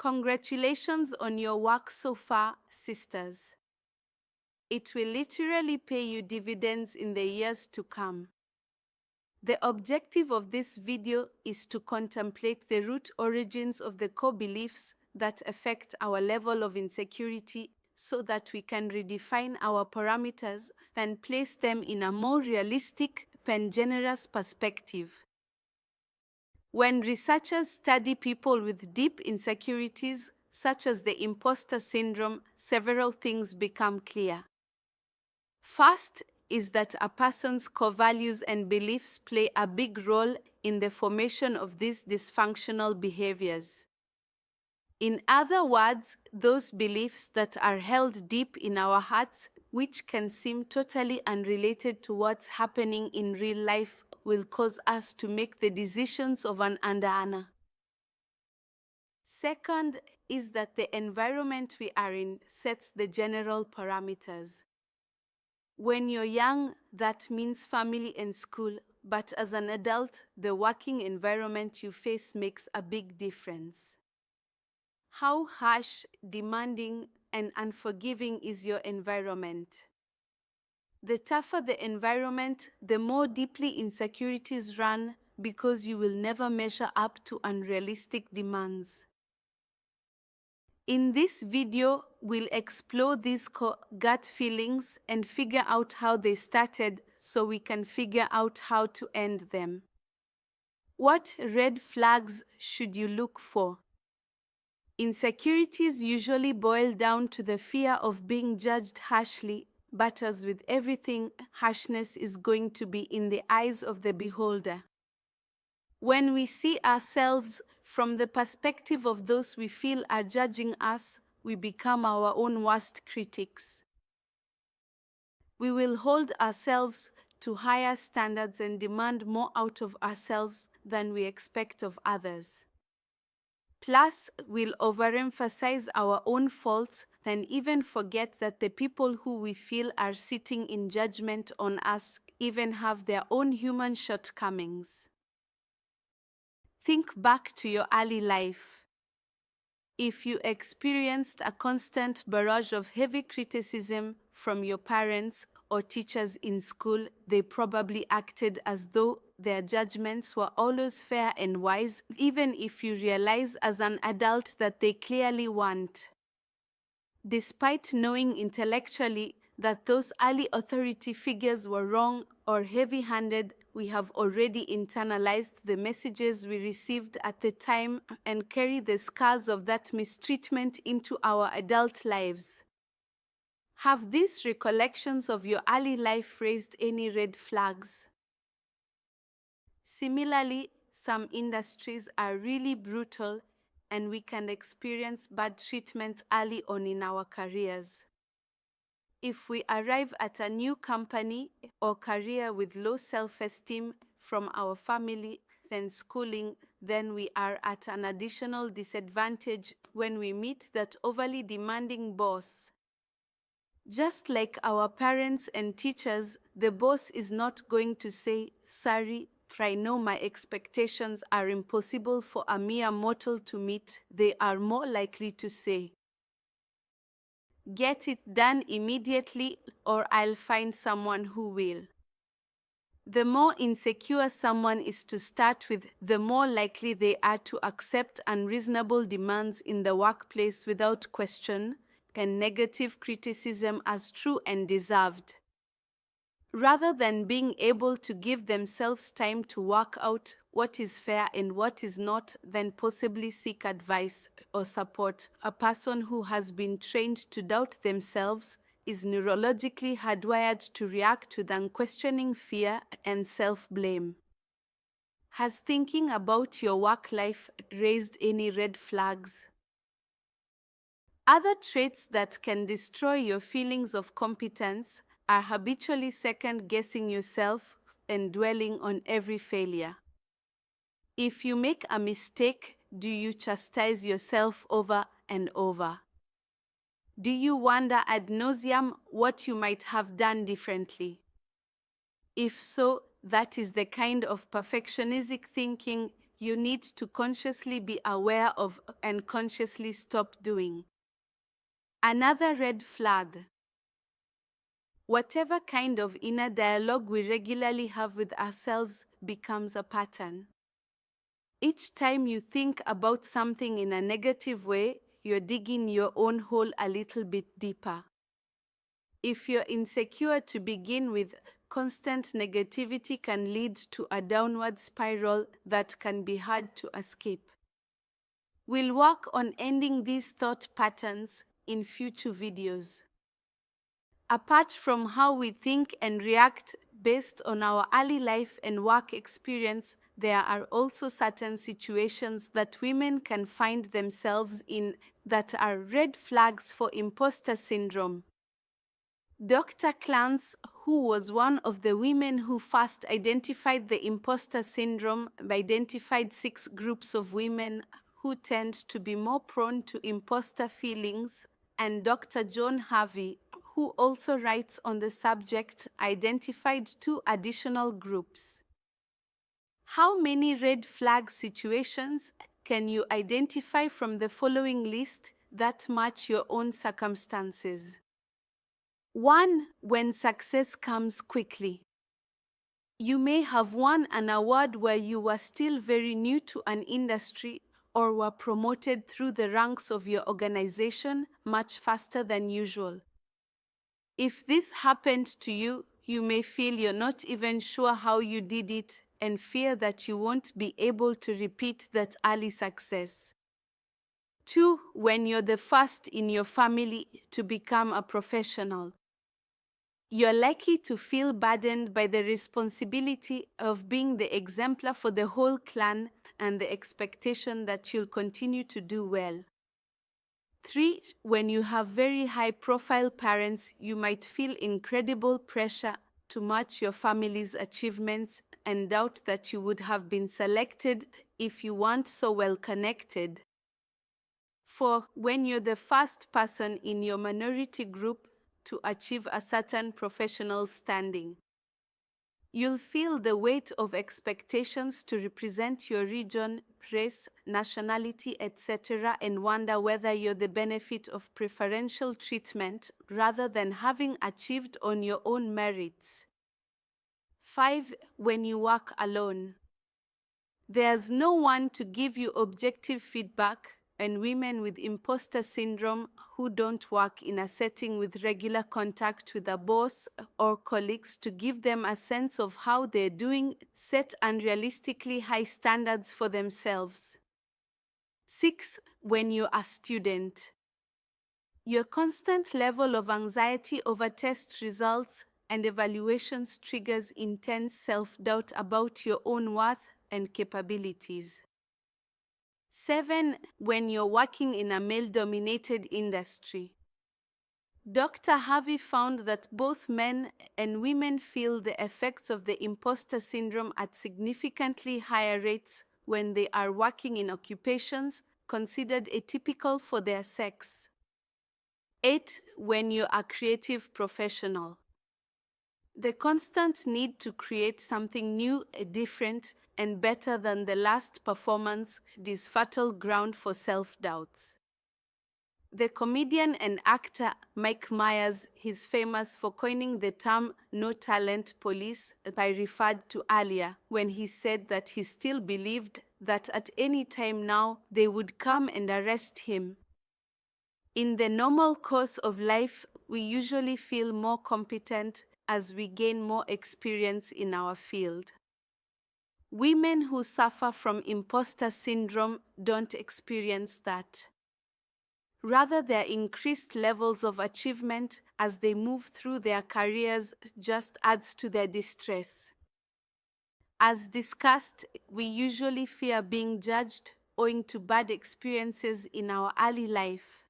Congratulations on your work so far, sisters. It will literally pay you dividends in the years to come. The objective of this video is to contemplate the root origins of the core beliefs that affect our level of insecurity so that we can redefine our parameters and place them in a more realistic and generous perspective. When researchers study people with deep insecurities, such as the imposter syndrome, several things become clear. First is that a person's core values and beliefs play a big role in the formation of these dysfunctional behaviors. In other words, those beliefs that are held deep in our hearts, which can seem totally unrelated to what's happening in real life, will cause us to make the decisions of an under-earner. Second is that the environment we are in sets the general parameters. When you're young, that means family and school, but as an adult, the working environment you face makes a big difference. How harsh, demanding, and unforgiving is your environment? The tougher the environment, the more deeply insecurities run because you will never measure up to unrealistic demands. In this video, we'll explore these gut feelings and figure out how they started so we can figure out how to end them. What red flags should you look for? Insecurities usually boil down to the fear of being judged harshly, but as with everything, harshness is going to be in the eyes of the beholder. When we see ourselves from the perspective of those we feel are judging us, we become our own worst critics. We will hold ourselves to higher standards and demand more out of ourselves than we expect of others. Plus, we'll overemphasize our own faults and even forget that the people who we feel are sitting in judgment on us even have their own human shortcomings. Think back to your early life. If you experienced a constant barrage of heavy criticism from your parents or teachers in school, they probably acted as though their judgments were always fair and wise, even if you realize as an adult that they clearly weren't. Despite knowing intellectually that those early authority figures were wrong or heavy-handed, we have already internalized the messages we received at the time and carry the scars of that mistreatment into our adult lives. Have these recollections of your early life raised any red flags? Similarly, some industries are really brutal and we can experience bad treatment early on in our careers. If we arrive at a new company or career with low self-esteem from our family and schooling, then we are at an additional disadvantage when we meet that overly demanding boss. Just like our parents and teachers, the boss is not going to say, "Sorry, I know my expectations are impossible for a mere mortal to meet." They are more likely to say, "Get it done immediately or I'll find someone who will." The more insecure someone is to start with, the more likely they are to accept unreasonable demands in the workplace without question and negative criticism as true and deserved. Rather than being able to give themselves time to work out what is fair and what is not, then possibly seek advice or support. A person who has been trained to doubt themselves is neurologically hardwired to react with unquestioning fear and self-blame. Has thinking about your work life raised any red flags? Other traits that can destroy your feelings of competence are habitually second-guessing yourself and dwelling on every failure. If you make a mistake, do you chastise yourself over and over? Do you wonder ad nauseam what you might have done differently? If so, that is the kind of perfectionistic thinking you need to consciously be aware of and consciously stop doing. Another red flag. Whatever kind of inner dialogue we regularly have with ourselves becomes a pattern. Each time you think about something in a negative way, you're digging your own hole a little bit deeper. If you're insecure to begin with, constant negativity can lead to a downward spiral that can be hard to escape. We'll work on ending these thought patterns in future videos. Apart from how we think and react based on our early life and work experience, there are also certain situations that women can find themselves in that are red flags for imposter syndrome. Dr. Clance, who was one of the women who first identified the imposter syndrome, identified 6 groups of women who tend to be more prone to imposter feelings, and Dr. John Harvey, who also writes on the subject, identified 2 additional groups. How many red flag situations can you identify from the following list that match your own circumstances? 1. When success comes quickly. You may have won an award where you were still very new to an industry or were promoted through the ranks of your organization much faster than usual. If this happened to you, you may feel you're not even sure how you did it and fear that you won't be able to repeat that early success. 2. When you're the first in your family to become a professional. You're likely to feel burdened by the responsibility of being the exemplar for the whole clan and the expectation that you'll continue to do well. 3. When you have very high-profile parents, you might feel incredible pressure to match your family's achievements and doubt that you would have been selected if you weren't so well connected. 4. When you're the first person in your minority group to achieve a certain professional standing. You'll feel the weight of expectations to represent your region, race, nationality, etc., and wonder whether you're the benefit of preferential treatment rather than having achieved on your own merits. 5. When you work alone. There's no one to give you objective feedback, and women with imposter syndrome who don't work in a setting with regular contact with a boss or colleagues to give them a sense of how they're doing set unrealistically high standards for themselves. 6. When you're a student. Your constant level of anxiety over test results and evaluations triggers intense self-doubt about your own worth and capabilities. 7. When you're working in a male-dominated industry. Dr. Harvey found that both men and women feel the effects of the imposter syndrome at significantly higher rates when they are working in occupations considered atypical for their sex. 8. When you're a creative professional. The constant need to create something new, different, and better than the last performance is fertile ground for self-doubts. The comedian and actor Mike Myers is famous for coining the term "no talent police" I referred to earlier when he said that he still believed that at any time now they would come and arrest him. In the normal course of life, we usually feel more competent as we gain more experience in our field. Women who suffer from imposter syndrome don't experience that. Rather, their increased levels of achievement as they move through their careers just adds to their distress. As discussed, we usually fear being judged owing to bad experiences in our early life.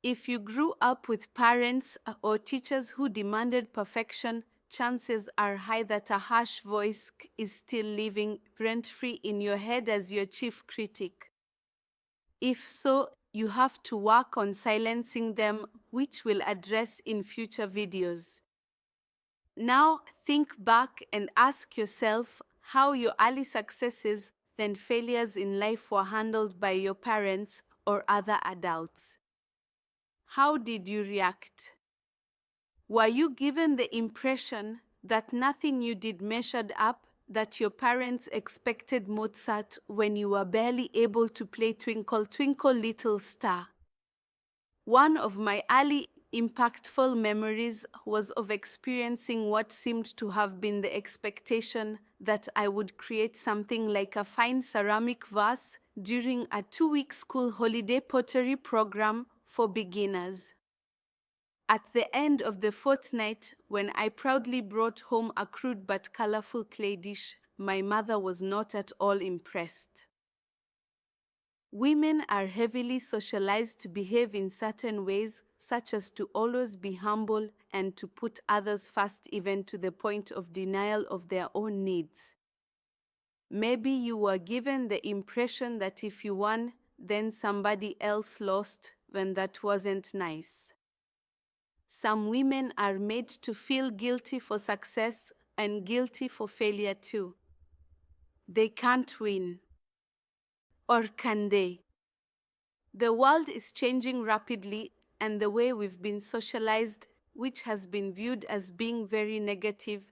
If you grew up with parents or teachers who demanded perfection, chances are high that a harsh voice is still living rent-free in your head as your chief critic. If so, you have to work on silencing them, which we'll address in future videos. Now, think back and ask yourself how your early successes then failures in life were handled by your parents or other adults. How did you react? Were you given the impression that nothing you did measured up, that your parents expected Mozart when you were barely able to play Twinkle, Twinkle, Little Star? One of my early impactful memories was of experiencing what seemed to have been the expectation that I would create something like a fine ceramic vase during a 2-week school holiday pottery program for beginners. At the end of the fortnight, when I proudly brought home a crude but colorful clay dish, my mother was not at all impressed. Women are heavily socialized to behave in certain ways, such as to always be humble and to put others first, even to the point of denial of their own needs. Maybe you were given the impression that if you won, then somebody else lost, when that wasn't nice. Some women are made to feel guilty for success and guilty for failure too. They can't win. Or can they? The world is changing rapidly, and the way we've been socialized, which has been viewed as being very negative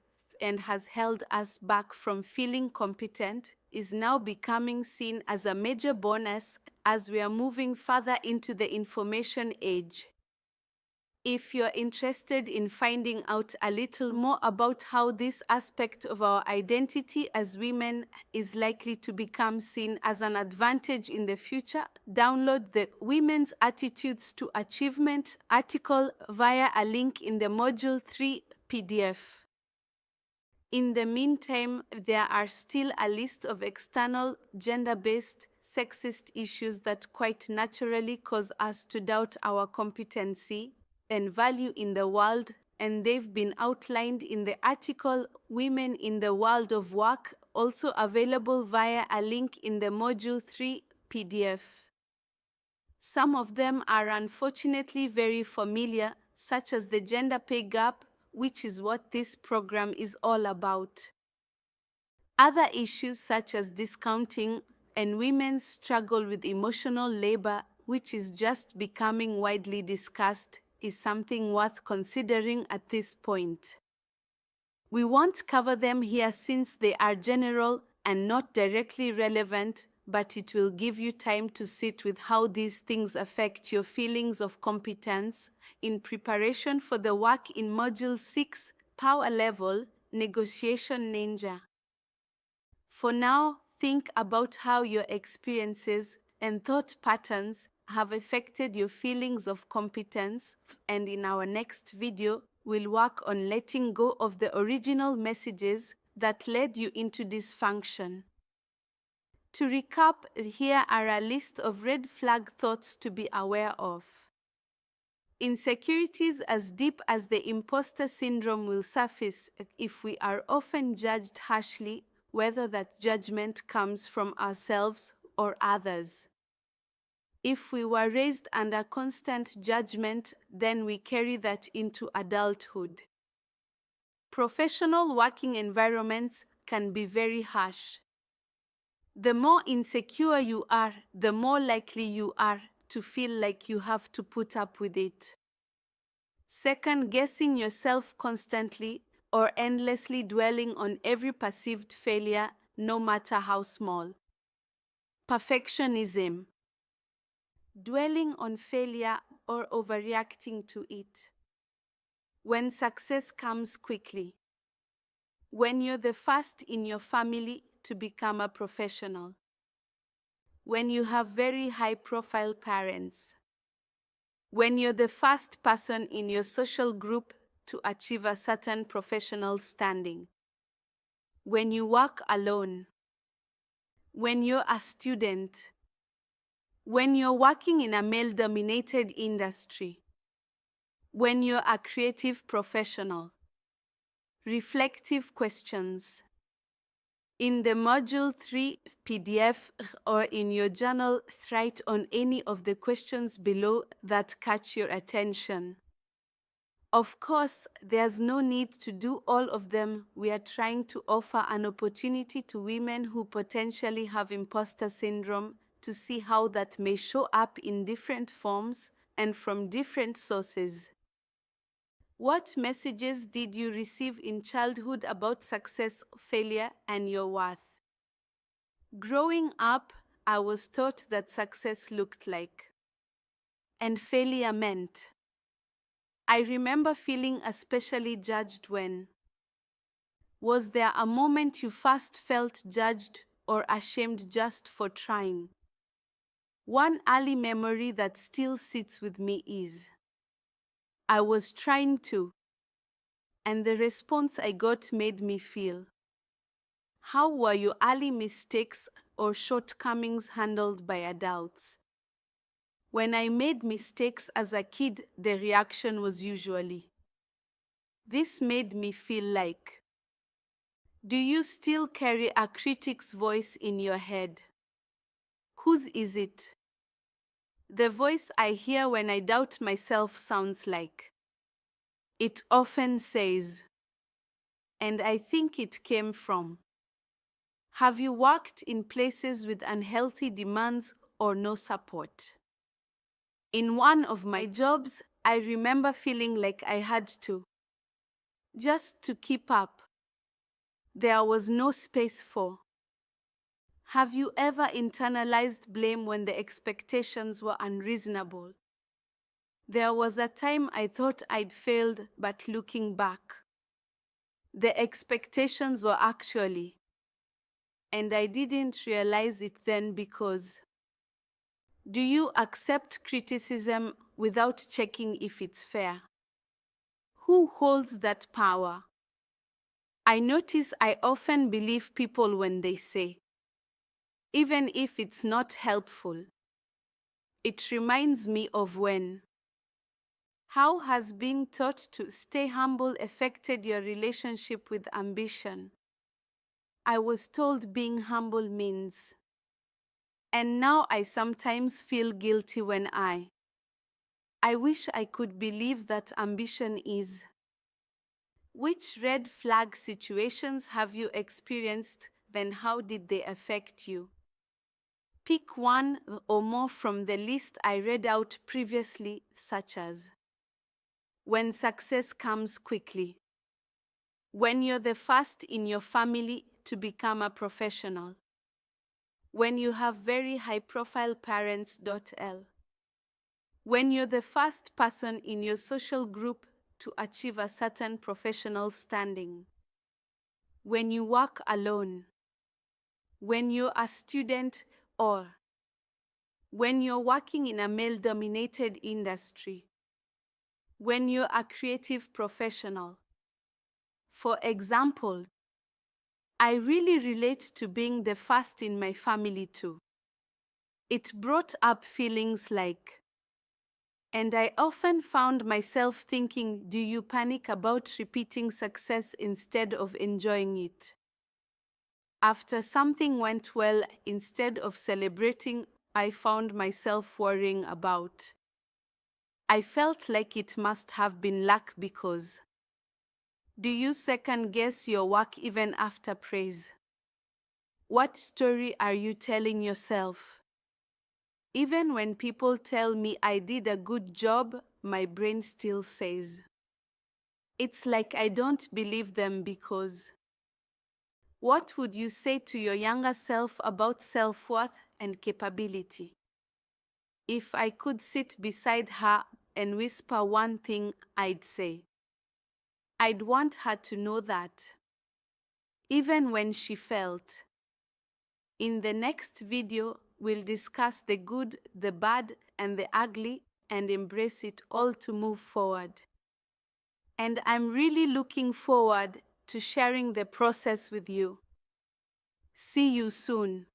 and has held us back from feeling competent, is now becoming seen as a major bonus as we are moving further into the information age. If you're interested in finding out a little more about how this aspect of our identity as women is likely to become seen as an advantage in the future, download the Women's Attitudes to Achievement article via a link in the Module 3 PDF. In the meantime, there are still a list of external, gender-based, sexist issues that quite naturally cause us to doubt our competency and value in the world, and they've been outlined in the article Women in the World of Work, also available via a link in the Module 3 PDF. Some of them are unfortunately very familiar, such as the gender pay gap, which is what this program is all about. Other issues such as discounting and women's struggle with emotional labor, which is just becoming widely discussed, is something worth considering at this point. We won't cover them here since they are general and not directly relevant, but it will give you time to sit with how these things affect your feelings of competence in preparation for the work in Module 6, Power Level, Negotiation Ninja. For now, think about how your experiences and thought patterns have affected your feelings of competence, and in our next video, we'll work on letting go of the original messages that led you into dysfunction. To recap, here are a list of red flag thoughts to be aware of. Insecurities as deep as the imposter syndrome will surface if we are often judged harshly, whether that judgment comes from ourselves or others. If we were raised under constant judgment, then we carry that into adulthood. Professional working environments can be very harsh. The more insecure you are, the more likely you are to feel like you have to put up with it. Second-guessing yourself constantly or endlessly dwelling on every perceived failure, no matter how small. Perfectionism. Dwelling on failure or overreacting to it. When success comes quickly. When you're the first in your family to become a professional. When you have very high-profile parents. When you're the first person in your social group to achieve a certain professional standing. When you work alone. When you're a student. When you're working in a male-dominated industry. When you're a creative professional. Reflective questions. In the Module 3 PDF or in your journal, write on any of the questions below that catch your attention. Of course, there's no need to do all of them. We are trying to offer an opportunity to women who potentially have imposter syndrome to see how that may show up in different forms and from different sources. What messages did you receive in childhood about success, failure, and your worth? Growing up, I was taught that success looked like, and failure meant. I remember feeling especially judged when. Was there a moment you first felt judged or ashamed just for trying? One early memory that still sits with me is I was trying to, and the response I got made me feel. How were your early mistakes or shortcomings handled by adults? When I made mistakes as a kid, the reaction was usually, this made me feel like. Do you still carry a critic's voice in your head? Whose is it? The voice I hear when I doubt myself sounds like. It often says, and I think it came from. Have you worked in places with unhealthy demands or no support? In one of my jobs, I remember feeling like I had to. Just to keep up. There was no space for. Have you ever internalized blame when the expectations were unreasonable? There was a time I thought I'd failed, but looking back, the expectations were actually, and I didn't realize it then because. Do you accept criticism without checking if it's fair? Who holds that power? I notice I often believe people when they say, even if it's not helpful. It reminds me of when. How has being taught to stay humble affected your relationship with ambition? I was told being humble means. And now I sometimes feel guilty when I wish I could believe that ambition is. Which red flag situations have you experienced, then how did they affect you? Pick one or more from the list I read out previously, such as when success comes quickly, when you're the first in your family to become a professional, when you have very high-profile parents. L. When you're the first person in your social group to achieve a certain professional standing, when you work alone, when you're a student, or when you're working in a male-dominated industry, when you're a creative professional. For example, I really relate to being the first in my family too. It brought up feelings like, and I often found myself thinking, do you panic about repeating success instead of enjoying it? After something went well, instead of celebrating, I found myself worrying about. I felt like it must have been luck because. Do you second guess your work even after praise? What story are you telling yourself? Even when people tell me I did a good job, my brain still says. It's like I don't believe them because. What would you say to your younger self about self-worth and capability? If I could sit beside her and whisper one thing, I'd say. I'd want her to know that. Even when she felt. In the next video, we'll discuss the good, the bad, and the ugly, and embrace it all to move forward. And I'm really looking forward to sharing the process with you. See you soon.